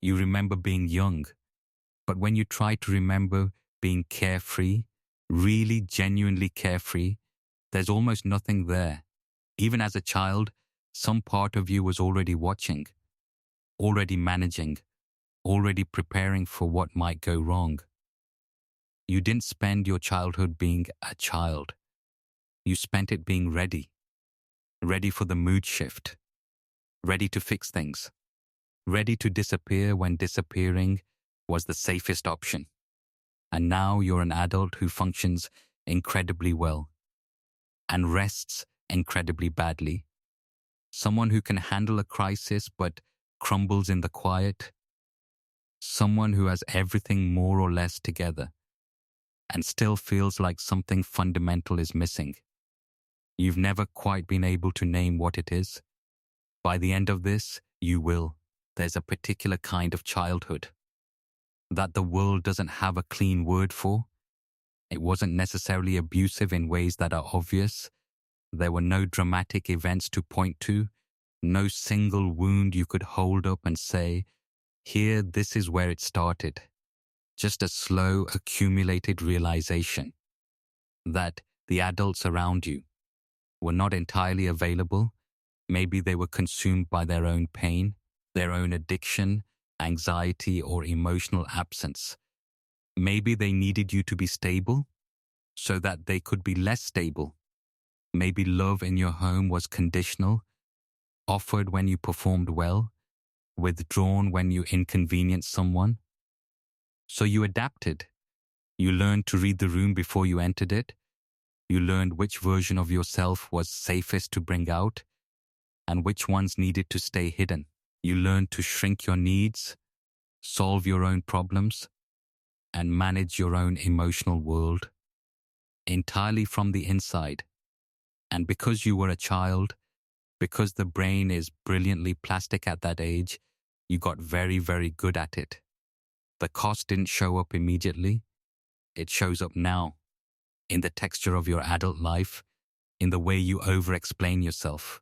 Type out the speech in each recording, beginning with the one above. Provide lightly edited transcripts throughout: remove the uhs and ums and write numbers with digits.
You remember being young, but when you try to remember being carefree, really genuinely carefree, there's almost nothing there. Even as a child, some part of you was already watching, already managing, already preparing for what might go wrong. You didn't spend your childhood being a child. You spent it being ready. Ready for the mood shift. Ready to fix things. Ready to disappear when disappearing was the safest option. And now you're an adult who functions incredibly well and rests incredibly badly. Someone who can handle a crisis but crumbles in the quiet. Someone who has everything more or less together and still feels like something fundamental is missing. You've never quite been able to name what it is. By the end of this, you will. There's a particular kind of childhood that the world doesn't have a clean word for. It wasn't necessarily abusive in ways that are obvious. There were no dramatic events to point to, no single wound you could hold up and say, here, this is where it started. Just a slow, accumulated realization that the adults around you were not entirely available. Maybe they were consumed by their own pain, their own addiction, anxiety, or emotional absence. Maybe they needed you to be stable so that they could be less stable. Maybe love in your home was conditional, offered when you performed well, withdrawn when you inconvenienced someone. So you adapted. You learned to read the room before you entered it. You learned which version of yourself was safest to bring out and which ones needed to stay hidden. You learned to shrink your needs, solve your own problems, and manage your own emotional world entirely from the inside. And because you were a child, because the brain is brilliantly plastic at that age, you got very, very good at it. The cost didn't show up immediately. It shows up now, in the texture of your adult life, in the way you over-explain yourself,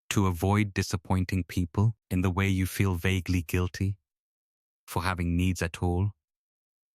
to avoid disappointing people, in the way you feel vaguely guilty for having needs at all,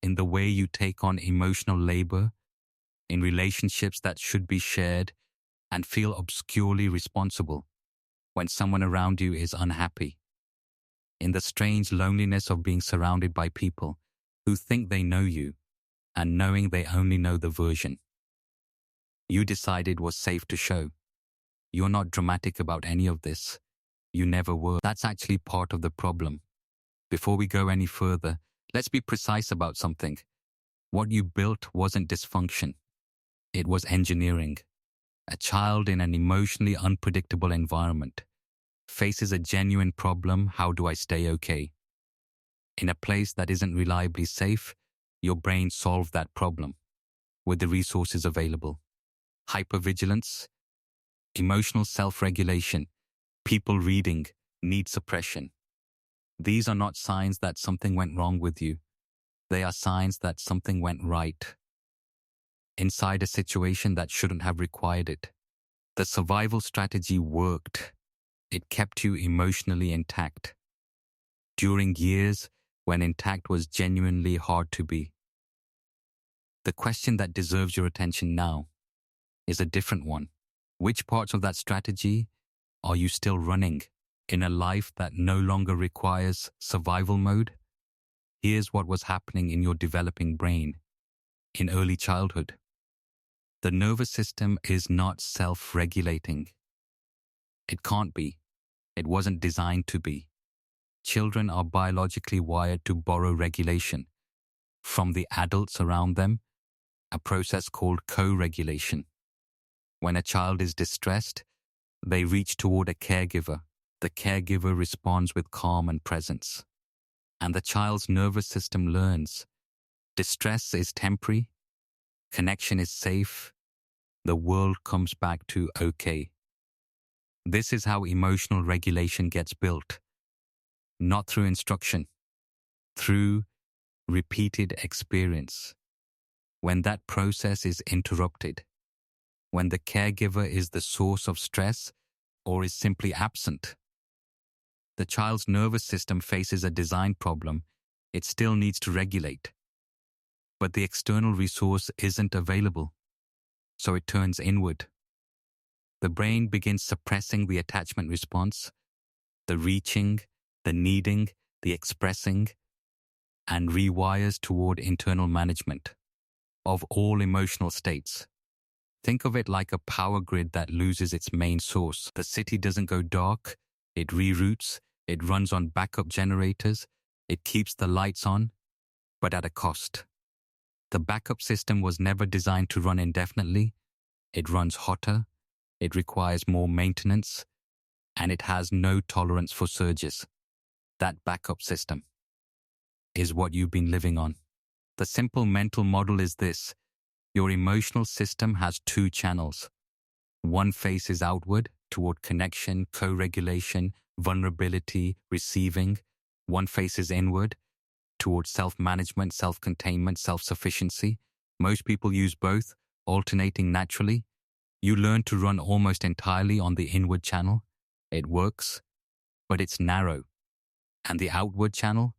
in the way you take on emotional labor, in relationships that should be shared, and feel obscurely responsible when someone around you is unhappy, in the strange loneliness of being surrounded by people who think they know you and knowing they only know the version you decided was safe to show. You're not dramatic about any of this. You never were. That's actually part of the problem. Before we go any further, let's be precise about something. What you built wasn't dysfunction. It was engineering. A child in an emotionally unpredictable environment faces a genuine problem. How do I stay okay? In a place that isn't reliably safe, your brain solved that problem with the resources available. Hypervigilance, emotional self-regulation, people reading, need suppression. These are not signs that something went wrong with you. They are signs that something went right inside a situation that shouldn't have required it. The survival strategy worked. It kept you emotionally intact during years when intact was genuinely hard to be. The question that deserves your attention now is a different one. Which parts of that strategy are you still running in a life that no longer requires survival mode? Here's what was happening in your developing brain in early childhood. The nervous system is not self-regulating. It can't be. It wasn't designed to be. Children are biologically wired to borrow regulation from the adults around them, a process called co-regulation. When a child is distressed, they reach toward a caregiver. The caregiver responds with calm and presence. And the child's nervous system learns. Distress is temporary. Connection is safe. The world comes back to okay. This is how emotional regulation gets built. Not through instruction, through repeated experience. When that process is interrupted, when the caregiver is the source of stress or is simply absent, The child's nervous system faces a design problem. It still needs to regulate. But the external resource isn't available, so it turns inward. The brain begins suppressing the attachment response, the reaching, the needing, the expressing, and rewires toward internal management of all emotional states. Think of it like a power grid that loses its main source. The city doesn't go dark, it reroutes, it runs on backup generators, it keeps the lights on, but at a cost. The backup system was never designed to run indefinitely. It runs hotter, it requires more maintenance, and it has no tolerance for surges. That backup system is what you've been living on. The simple mental model is this. Your emotional system has two channels. One faces outward toward connection, co-regulation, vulnerability, receiving. One faces inward toward self-management, self-containment, self-sufficiency. Most people use both, alternating naturally. You learn to run almost entirely on the inward channel. It works, but it's narrow. And the outward channel,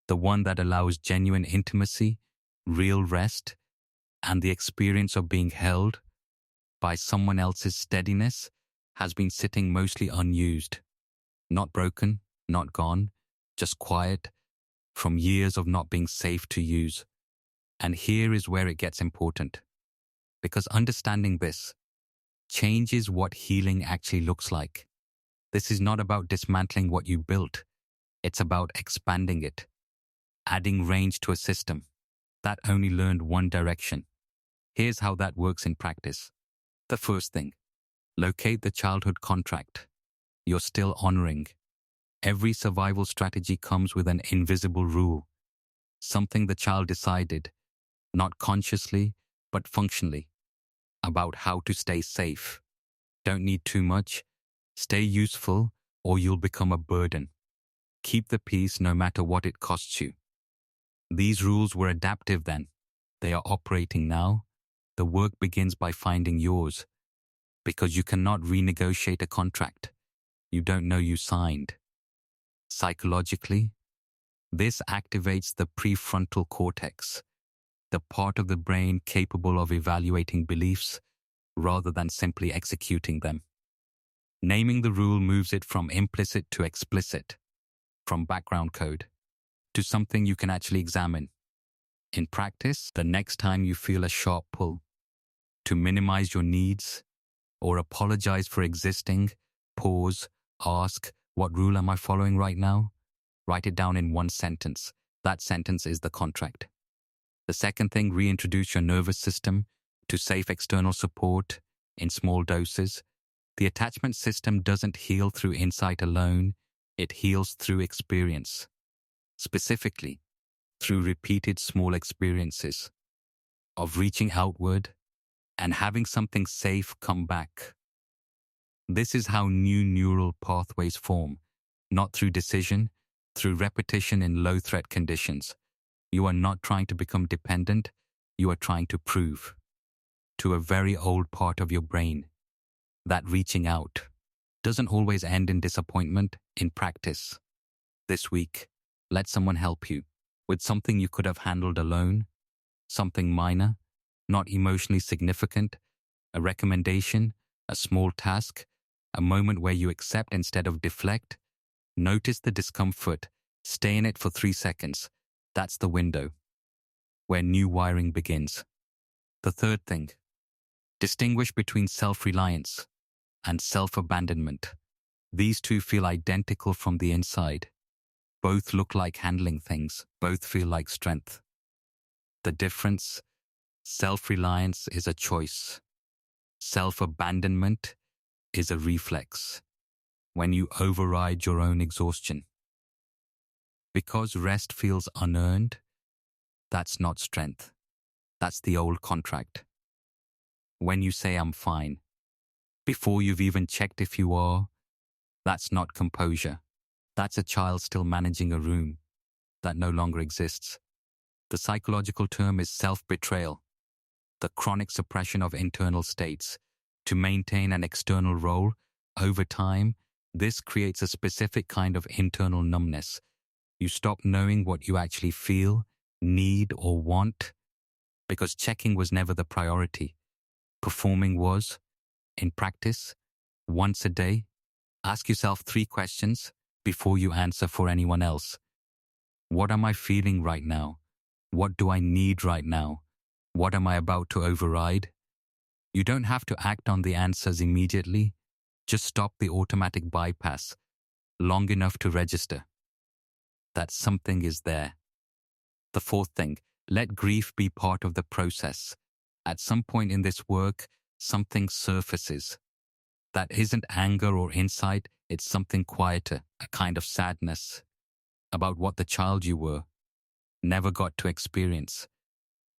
the one that allows genuine intimacy, real rest, and the experience of being held by someone else's steadiness, has been sitting mostly unused. Not broken, not gone, just quiet, from years of not being safe to use. And here is where it gets important. Because understanding this changes what healing actually looks like. This is not about dismantling what you built. It's about expanding it, adding range to a system that only learned one direction. Here's how that works in practice. The first thing, locate the childhood contract you're still honoring. Every survival strategy comes with an invisible rule, something the child decided, not consciously, but functionally, about how to stay safe. Don't need too much. Stay useful, or you'll become a burden. Keep the peace no matter what it costs you. These rules were adaptive then. They are operating now. The work begins by finding yours, because you cannot renegotiate a contract you don't know you signed. Psychologically, this activates the prefrontal cortex, the part of the brain capable of evaluating beliefs rather than simply executing them. Naming the rule moves it from implicit to explicit, from background code to something you can actually examine. In practice, the next time you feel a sharp pull to minimize your needs or apologize for existing, pause, ask, what rule am I following right now? Write it down in one sentence. That sentence is the contract. The second thing, reintroduce your nervous system to safe external support in small doses. The attachment system doesn't heal through insight alone. It heals through experience. Specifically, through repeated small experiences of reaching outward and having something safe come back. This is how new neural pathways form, not through decision, through repetition in low-threat conditions. You are not trying to become dependent, you are trying to prove to a very old part of your brain that reaching out doesn't always end in disappointment. In practice, this week, let someone help you with something you could have handled alone, something minor, not emotionally significant, a recommendation, a small task, a moment where you accept instead of deflect. Notice the discomfort, stay in it for 3 seconds. That's the window where new wiring begins. The third thing, distinguish between self-reliance and self-abandonment. These two feel identical from the inside. Both look like handling things. Both feel like strength. The difference, self-reliance is a choice. Self-abandonment is a reflex. When you override your own exhaustion. Because rest feels unearned, that's not strength. That's the old contract. When you say I'm fine, before you've even checked if you are, that's not composure. That's a child still managing a room that no longer exists. The psychological term is self-betrayal, the chronic suppression of internal states to maintain an external role. Over time, This creates a specific kind of internal numbness. You stop knowing what you actually feel, need, or want because checking was never the priority. Performing was. In practice, once a day, ask yourself 3 questions before you answer for anyone else. What am I feeling right now? What do I need right now? What am I about to override? You don't have to act on the answers immediately. Just stop the automatic bypass long enough to register that something is there. The 4th thing, let grief be part of the process. At some point in this work, something surfaces. That isn't anger or insight, it's something quieter, a kind of sadness about what the child you were never got to experience.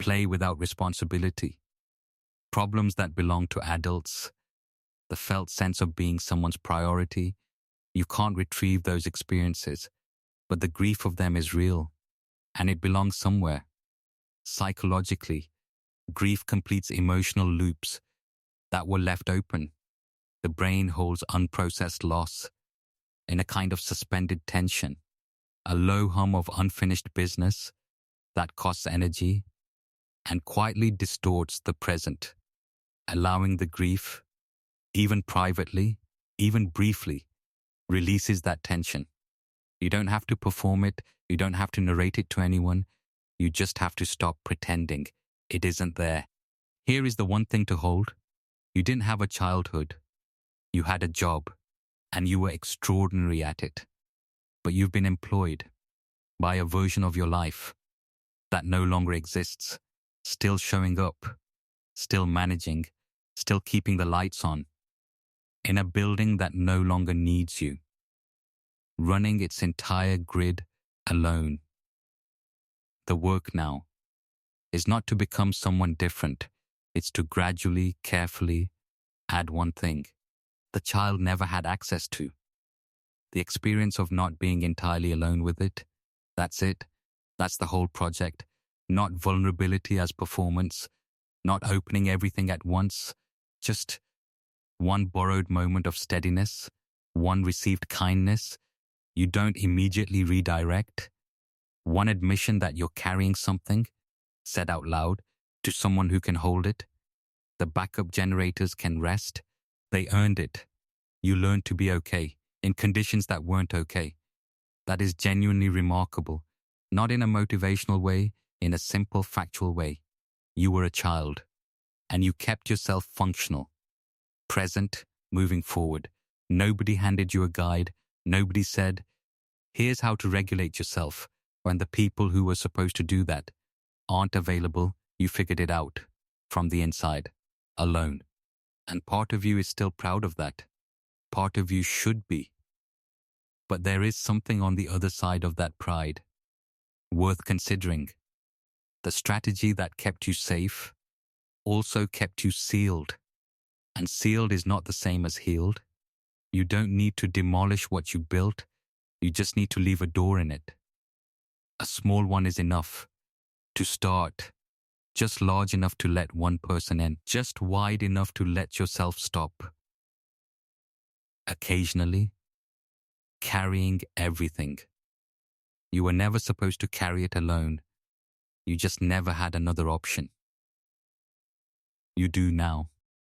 Play without responsibility. Problems that belong to adults. The felt sense of being someone's priority. You can't retrieve those experiences, but the grief of them is real, and it belongs somewhere. Psychologically, grief completes emotional loops that were left open. The brain holds unprocessed loss in a kind of suspended tension, a low hum of unfinished business that costs energy and quietly distorts the present, allowing the grief, even privately, even briefly, releases that tension. You don't have to perform it, you don't have to narrate it to anyone, you just have to stop pretending it isn't there. Here is the one thing to hold. You didn't have a childhood. You had a job, and you were extraordinary at it. But you've been employed by a version of your life that no longer exists, still showing up, still managing, still keeping the lights on, in a building that no longer needs you, running its entire grid alone. The work now is not to become someone different. It's to gradually, carefully add one thing the child never had access to. The experience of not being entirely alone with it. That's it. That's the whole project. Not vulnerability as performance, not opening everything at once, just one borrowed moment of steadiness, one received kindness. You don't immediately redirect. One admission that you're carrying something, said out loud, to someone who can hold it. The backup generators can rest. They earned it. You learned to be okay in conditions that weren't okay. That is genuinely remarkable, not in a motivational way, in a simple, factual way. You were a child, and you kept yourself functional, present, moving forward. Nobody handed you a guide. Nobody said, here's how to regulate yourself, when the people who were supposed to do that aren't available. You figured it out from the inside, alone. And part of you is still proud of that. Part of you should be. But there is something on the other side of that pride, worth considering. The strategy that kept you safe also kept you sealed. And sealed is not the same as healed. You don't need to demolish what you built. You just need to leave a door in it. A small one is enough to start, just large enough to let one person in, just wide enough to let yourself stop. Occasionally, carrying everything. You were never supposed to carry it alone. You just never had another option. You do now.